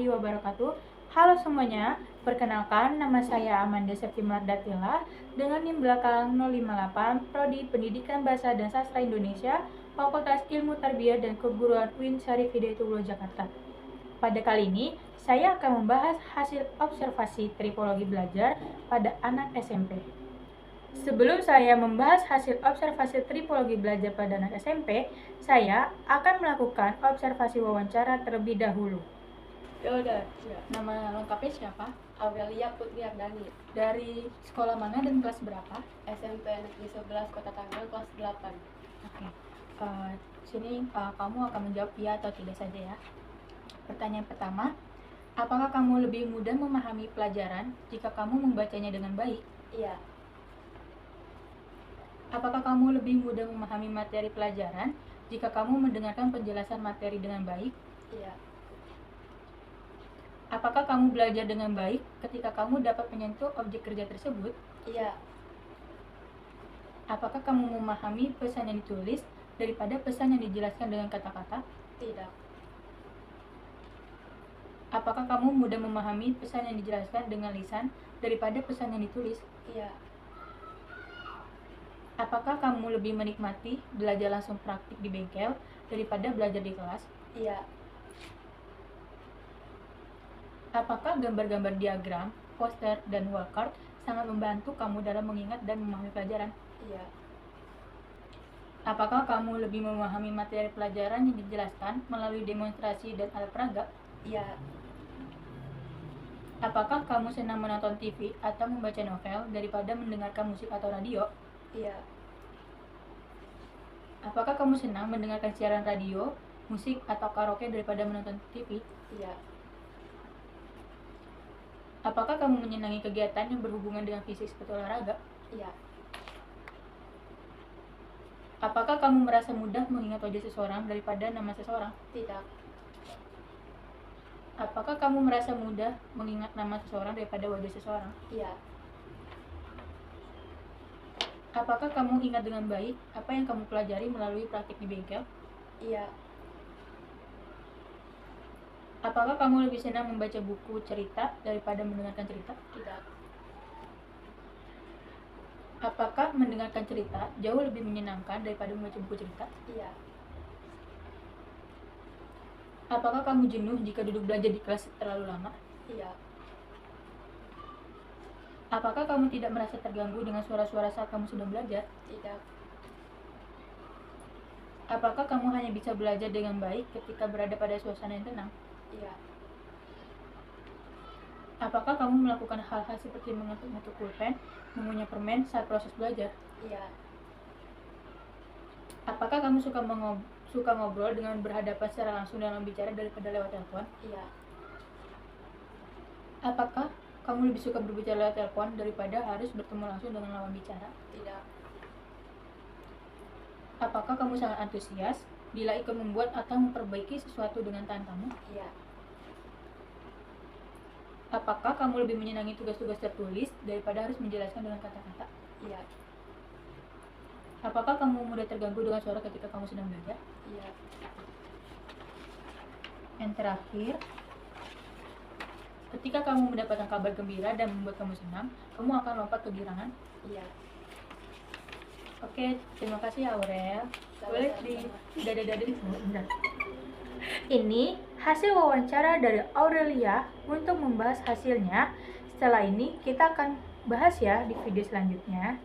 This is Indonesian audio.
warahmatullahi wabarakatuh. Halo semuanya, perkenalkan nama saya Amanda Septimar Datila dengan NIM belakang 058 Prodi Pendidikan Bahasa dan Sastra Indonesia, Fakultas Ilmu Tarbiyah dan Keguruan UIN Syarif Hidayatullah Jakarta. Pada kali ini, saya akan membahas hasil observasi tripologi belajar pada anak SMP. Sebelum saya membahas hasil observasi tripologi belajar pada anak SMP, saya akan melakukan observasi wawancara terlebih dahulu. Ya udah, Nama lengkapnya siapa? Aurelia Putri Ardani, Dari sekolah mana dan kelas berapa? SMP Negeri 11 Kota Tangerang, kelas 8. Oke. Sini kamu akan menjawab iya atau tidak saja ya. Pertanyaan pertama, apakah kamu lebih mudah memahami pelajaran jika kamu membacanya dengan baik? Iya. Apakah kamu lebih mudah memahami materi pelajaran jika kamu mendengarkan penjelasan materi dengan baik? Iya. Apakah kamu belajar dengan baik ketika kamu dapat menyentuh objek kerja tersebut? Iya. Apakah kamu memahami pesan yang ditulis daripada pesan yang dijelaskan dengan kata-kata? Tidak. Apakah kamu mudah memahami pesan yang dijelaskan dengan lisan daripada pesan yang ditulis? Iya. Apakah kamu lebih menikmati belajar langsung praktik di bengkel daripada belajar di kelas? Iya. Apakah gambar-gambar diagram, poster, dan wallcard sangat membantu kamu dalam mengingat dan memahami pelajaran? Iya. Apakah kamu lebih memahami materi pelajaran yang dijelaskan melalui demonstrasi dan alat peraga? Iya. Apakah kamu senang menonton TV atau membaca novel daripada mendengarkan musik atau radio? Iya. Apakah kamu senang mendengarkan siaran radio, musik, atau karaoke daripada menonton TV? Iya. Apakah kamu menyenangi kegiatan yang berhubungan dengan fisik seperti olahraga? Iya. Apakah kamu merasa mudah mengingat wajah seseorang daripada nama seseorang? Tidak. Apakah kamu merasa mudah mengingat nama seseorang daripada wajah seseorang? Iya. Apakah kamu ingat dengan baik apa yang kamu pelajari melalui praktik di bengkel? Iya. Apakah kamu lebih senang membaca buku cerita daripada mendengarkan cerita? Tidak. Apakah mendengarkan cerita jauh lebih menyenangkan daripada membaca buku cerita? Iya. Apakah kamu jenuh jika duduk belajar di kelas terlalu lama? Iya. Apakah kamu tidak merasa terganggu dengan suara-suara saat kamu sedang belajar? Tidak. Apakah kamu hanya bisa belajar dengan baik ketika berada pada suasana yang tenang? Iya. Apakah kamu melakukan hal-hal seperti mengetuk-ngetuk pulpen, mengunyah permen saat proses belajar? Iya. Apakah kamu suka ngobrol dengan berhadapan secara langsung dalam bicara daripada lewat telepon? Iya. Apakah kamu lebih suka berbicara lewat telepon daripada harus bertemu langsung dengan lawan bicara? Tidak. Apakah kamu sangat antusias bila ikut membuat atau memperbaiki sesuatu dengan tangan kamu? Iya. Apakah kamu lebih menyenangi tugas-tugas tertulis daripada harus menjelaskan dengan kata-kata? Iya. Apakah kamu mudah terganggu dengan suara ketika kamu sedang belajar? Iya. Yang terakhir, ketika kamu mendapatkan kabar gembira dan membuat kamu senang, kamu akan lompat kegirangan? Iya. Oke, terima kasih Aurel. Boleh di dada-dada. Ini hasil wawancara dari Aurelia untuk membahas hasilnya. Setelah ini kita akan bahas ya di video selanjutnya.